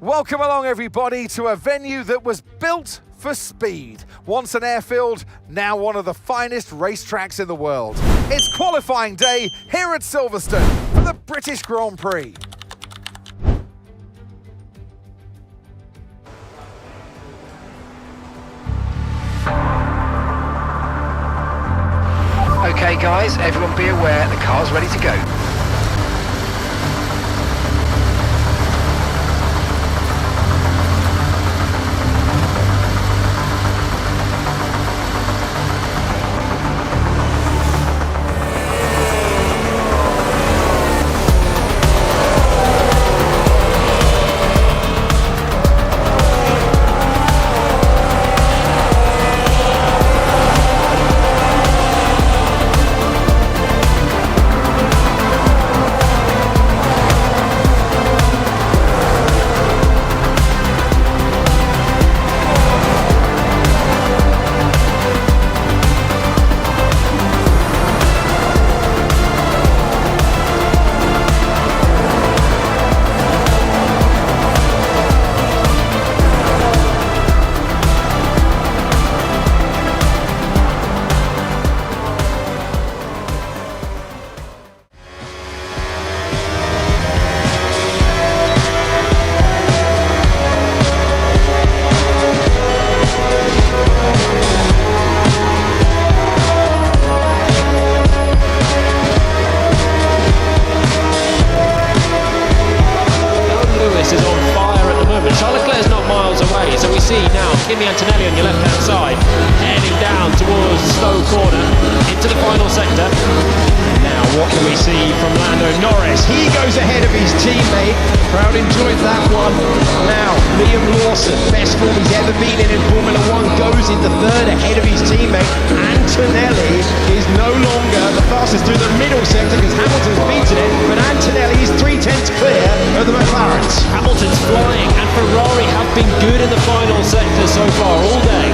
Welcome along, everybody, to a venue that was built for speed. Once an airfield, now one of the finest racetracks in the world. It's qualifying day here at Sliverstone for the British Grand Prix. Okay guys, everyone be aware, the car's ready to go. Antonelli on your left-hand side, heading down towards Stowe corner, into the final sector. Now what can we see from Lando Norris? He goes ahead of his teammate. Crowd enjoyed that one. Now Liam Lawson, best form he's ever been in Formula 1, goes into third ahead of his teammate. Antonelli is no longer the fastest through the middle sector because Hamilton's beaten it, but Antonelli is 3/10 clear of the McLarens. Hamilton's flying and Ferrari have been good in the final sector so far all day.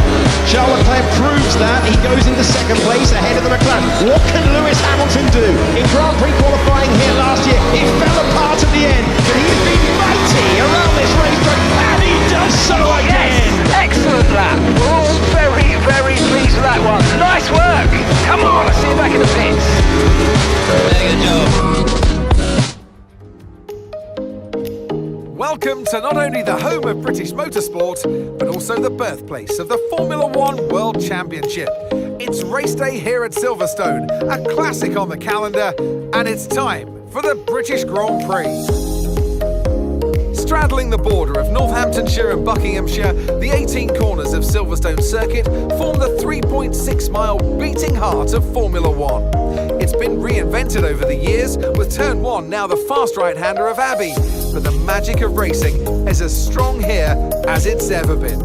Charles Leclerc proves that. He goes into second place ahead of the McLaren. What can Lewis Hamilton do? In Grand Prix qualifying here last year, it fell apart at the end, but he's been mighty around this racetrack, and he does so again. Yes, excellent lap. We're all very, very pleased with that one. Nice work. Come on, I'll see you back in the pits. Good job. Welcome to not only the home of British motorsport, but also the birthplace of the Formula 1 World Championship. It's race day here at Sliverstone, a classic on the calendar, and it's time for the British Grand Prix. Straddling the border of Northamptonshire and Buckinghamshire, the 18 corners of Silverstone Circuit form the 3.6-mile beating heart of Formula 1. It's been reinvented over the years, with Turn 1 now the fast right-hander of Abbey, but the magic of racing is as strong here as it's ever been.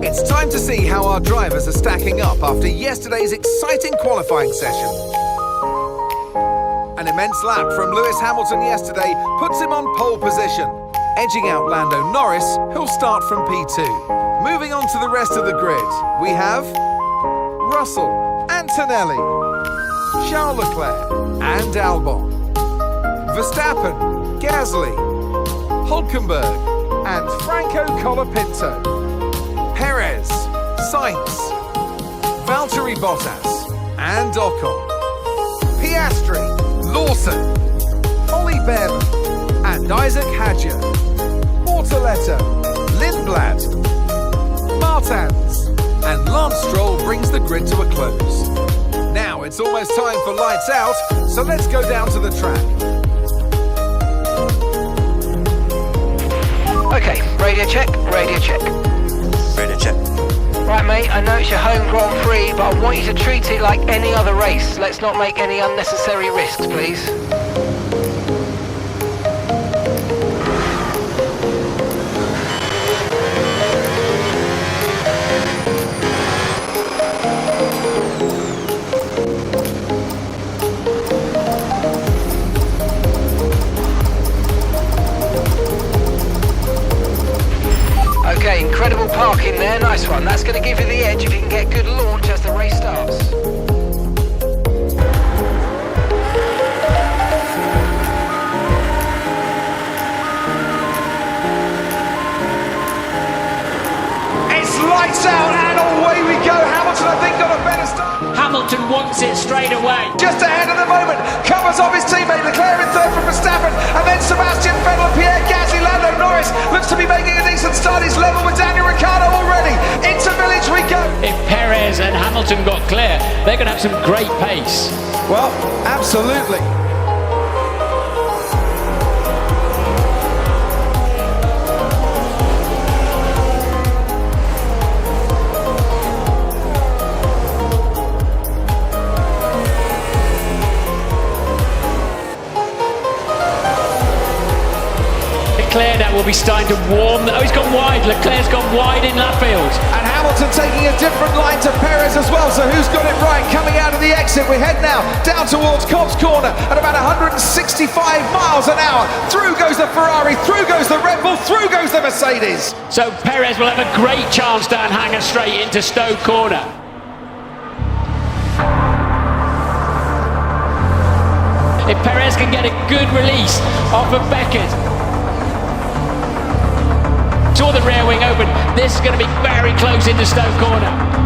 It's time to see how our drivers are stacking up after yesterday's exciting qualifying session. An immense lap from Lewis Hamilton yesterday puts him on pole position, edging out Lando Norris, who'll start from P2. Moving on to the rest of the grid, we have Russell, Antonelli, Charles Leclerc and Albon, Verstappen, Gasly, Hülkenberg and Franco Colapinto, Perez, Sainz, Valtteri Bottas and Ocon, Piastri, Lawson, Ollie Bevan and Isaac Hadjar, Bortoleto, Lindblad, Martins and Lance Stroll brings the grid to a close. Now it's almost time for lights out, so let's go down to the track. Okay, radio check, radio check. Radio check. Right mate, I know it's your home Grand Prix, but I want you to treat it like any other race. Let's not make any unnecessary risks, please. Okay, incredible parking there, nice one. That's going to give you the edge if you can get good launch as the race starts. lights out, and away we go. Hamilton, I think, got a better start. Hamilton wants it straight away. Just ahead at the moment, covers off his teammate Leclerc in third from Verstappen, and then Sebastian Vettel, Pierre Gasly, Lando Norris looks to be making a decent start. He's level with Daniel Ricciardo already. Into Village we go. If Perez and Hamilton got clear, they're going to have some great pace. Well, absolutely. Leclerc now will be starting to warm. Oh, he's gone wide. Leclerc's gone wide in lap field. And Hamilton taking a different line to Perez as well, so who's got it right? Coming out of the exit, we head now down towards Cobb's Corner at about 165 miles an hour. Through goes the Ferrari, through goes the Red Bull, through goes the Mercedes. So Perez will have a great chance down Hanger Straight into Stowe Corner. If Perez can get a good release off of Beckett. Saw the rear wing open. This is going to be very close into Stowe Corner.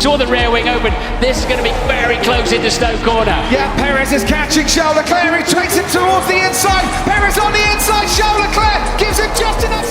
Saw the rear wing open. This is going to be very close into Stowe Corner. Yeah, Perez is catching Charles Leclerc. He takes him towards the inside. Perez on the inside. Charles Leclerc gives him just enough.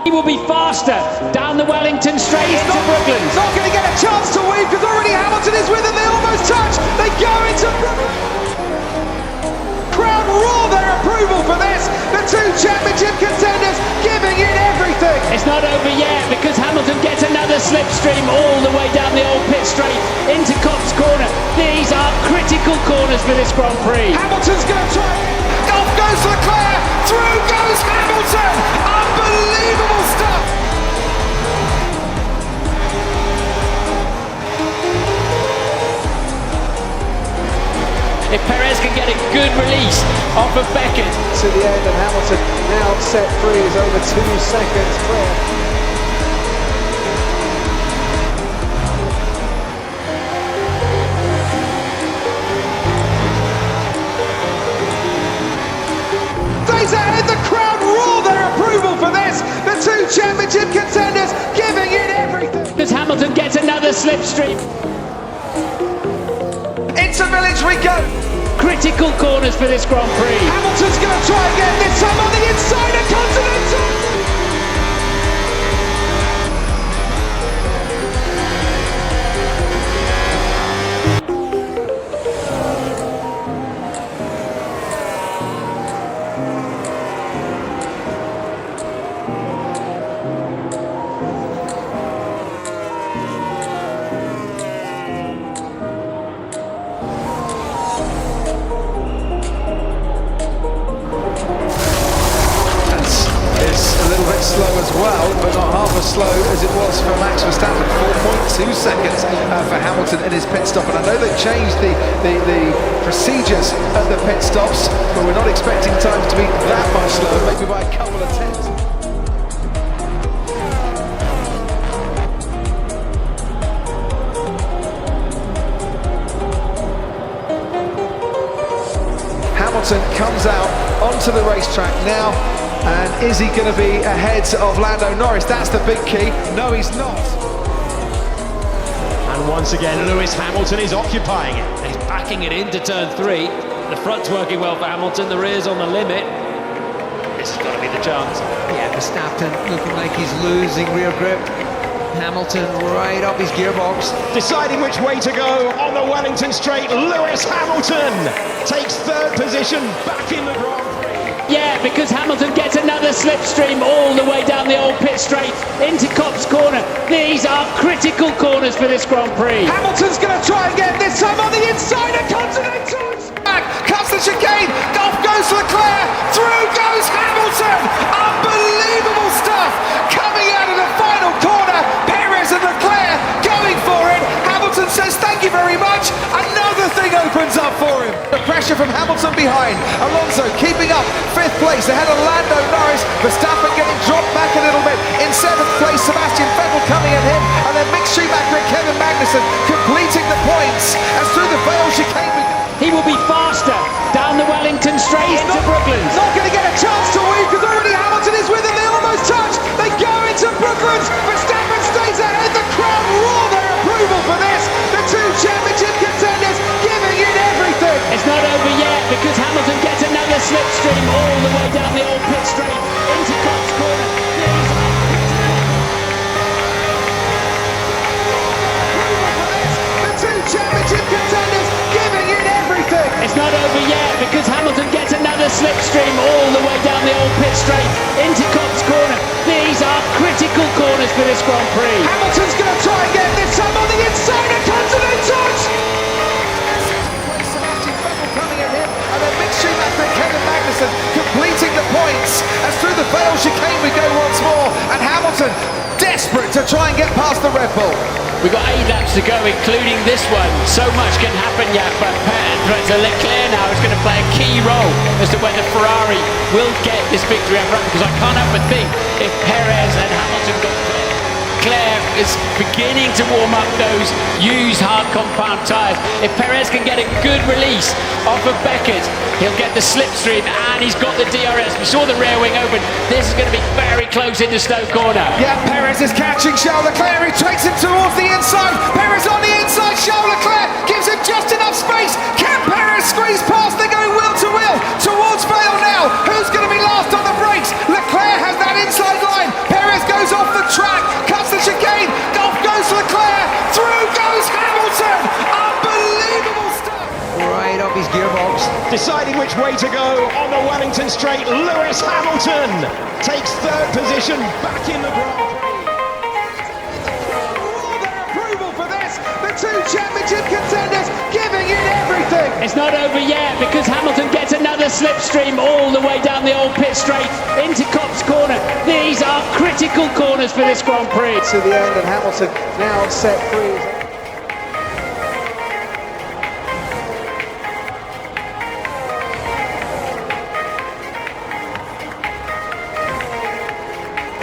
He will be faster down the Wellington straight into Brooklyn. Not going to get a chance to weave because already Hamilton is with him. They almost touch. They go into Brooklyn. Crowd roar their approval for this. The two championship contenders giving it everything. It's not over yet because Hamilton gets another slipstream all the way down the old pit straight into Cobb's Corner. These are critical corners for this Grand Prix. Hamilton's going to try. Off goes Leclerc. Through goes Hamilton. Unbelievable stuff. If Perez can get a good release off of Beckett. To the end, and Hamilton now set free is over 2 seconds clear. Ahead, the crowd roar their approval for this. The two championship contenders giving it everything. Because Hamilton gets another slipstream. Into Village we go. Critical corners for this Grand Prix. Hamilton's going to try again, this time on the inside of Continental. Slow as well, but not half as slow as it was for Max Verstappen. 4.2 seconds for Hamilton in his pit stop, and I know they've changed the procedures at the pit stops, but we're not expecting times to be that much slower, maybe by a couple of tenths. Hamilton comes out onto the racetrack now, and is he going to be ahead of Lando Norris? That's the big key. No, he's not. And once again, Lewis Hamilton is occupying it. He's backing it into turn 3. The front's working well for Hamilton, the rear's on the limit. This has got to be the chance. Yeah, Verstappen looking like he's losing rear grip. Hamilton right up his gearbox. Deciding which way to go on the Wellington Straight, Lewis Hamilton takes third position back in the Grand Prix. Yeah, because Hamilton gets another slipstream all the way down the old pit straight into Copse Corner. These are critical corners for this Grand Prix. Hamilton's going to try again, this time on the inside of Continental. Back, cuts the chicane, off goes Leclerc, through goes Hamilton. Unbelievable stuff coming out of the final corner. Perez and Leclerc going for it. Hamilton says thank you very much. Another thing opens up for him. The pressure from Hamilton behind. Alonso keeping up 5th place ahead of Lando Norris. Verstappen getting dropped back a little bit. In 7th place, Sebastian Vettel coming at him. And then Mick Schumacher and Kevin Magnussen completing the points. As through the Vale chicane we go. He will be faster down the Wellington Straight into Brooklands. Not going to get a chance to win because already Hamilton is with him. They almost touch. They go into Brooklands. Verstappen stays ahead. The crowd roar their approval for this. The two championship contenders giving it everything. It's not over yet because Hamilton gets another slipstream all the way down the old pit straight into Copse Corner. The two championship contenders giving it everything. It's not over yet because Hamilton gets another slipstream all the way down the old pit straight into Copse Corner. These are critical corners for this Grand Prix. Hamilton's going to try again, this time on the inside of Continental. Sebastian Vettel coming at him, and then Mick Schumacher and Kevin Magnussen completing the points. As through the Vale chicane we go once more, and Hamilton desperate to try and get past the Red Bull. We've got 8 laps to go, including this one. So much can happen yet, but Leclerc now is going to play a key role as to whether Ferrari will get this victory up front, because I can't help but think if Perez and Hamilton got there, Leclerc is beginning to warm up those used hard compound tyres. If Perez can get a good release off of Beckett, he'll get the slipstream and he's got the DRS. We saw the rear wing open. This is going to be very close into Stowe Corner. Yeah, Perez is catching Charles Leclerc. He takes him towards the inside. Perez on the inside. Charles Leclerc gives him just enough space. Can Perez squeeze past? They're going wheel to wheel towards Vale now. Who's going to be last on the brakes? Leclerc has that inside line. Perez goes off the track, cuts the chicane. Off goes Leclerc. Through goes Hamilton. Unbelievable stuff. Right up his gearbox. Deciding which way to go on the Wellington Straight, Lewis Hamilton takes third position back in the Grand Prix. All their approval for this. The two championship contenders giving it everything. It's not over yet because Hamilton gets another slipstream all the way down the old pit straight into Copse Corner. These are critical corners for this Grand Prix. To the end, and Hamilton now set free.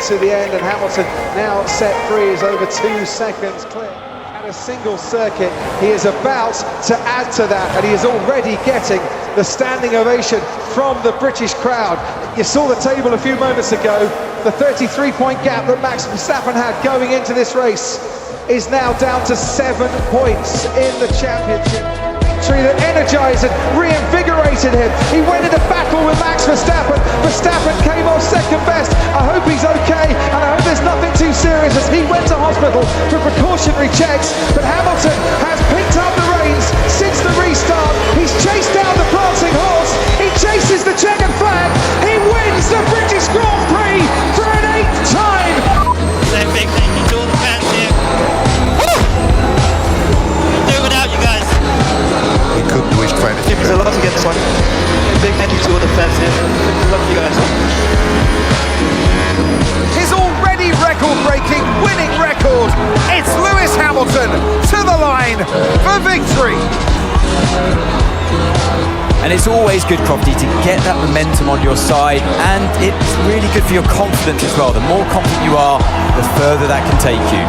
To the end, and Hamilton now set free is over 2 seconds clear. At a single circuit, he is about to add to that, and he is already getting the standing ovation from the British crowd. You saw the table a few moments ago. The 33-point gap that Max Verstappen had going into this race is now down to 7 points in the championship. That energised and reinvigorated him. He went into battle with Max Verstappen. Verstappen came off second best. I hope he's okay, and I hope there's nothing too serious as he went to hospital for precautionary checks. But Hamilton has picked up the reins since the restart. He's chased down the prancing horse. He chases the checkered flag. He wins the British Grand Prix for an 8th time. Say a big thank you to all the fans here. Couldn't do it without you guys. He couldn't do his credit. It was a lot to get this one. Big thank you to all the fans here. Love you guys. His already record-breaking winning record. It's Lewis Hamilton to the line for victory. it's always good, Crofty, to get that momentum on your side, and it's really good for your confidence as well. The more confident you are, the further that can take you.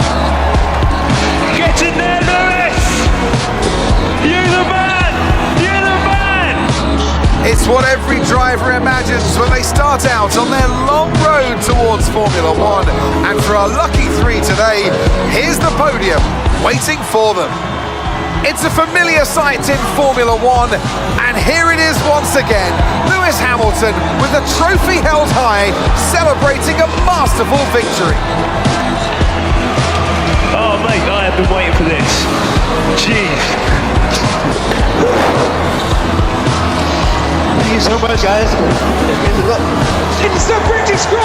Get in there, Lewis! You're the man! You're the man! It's what every driver imagines when they start out on their long road towards Formula One. And for our lucky three today, here's the podium waiting for them. It's a familiar sight in Formula One, and here it is once again. Lewis Hamilton with the trophy held high, celebrating a masterful victory. Oh mate, I have been waiting for this. Jeez. Thank you so much, guys. It means a lot. It's the British Grand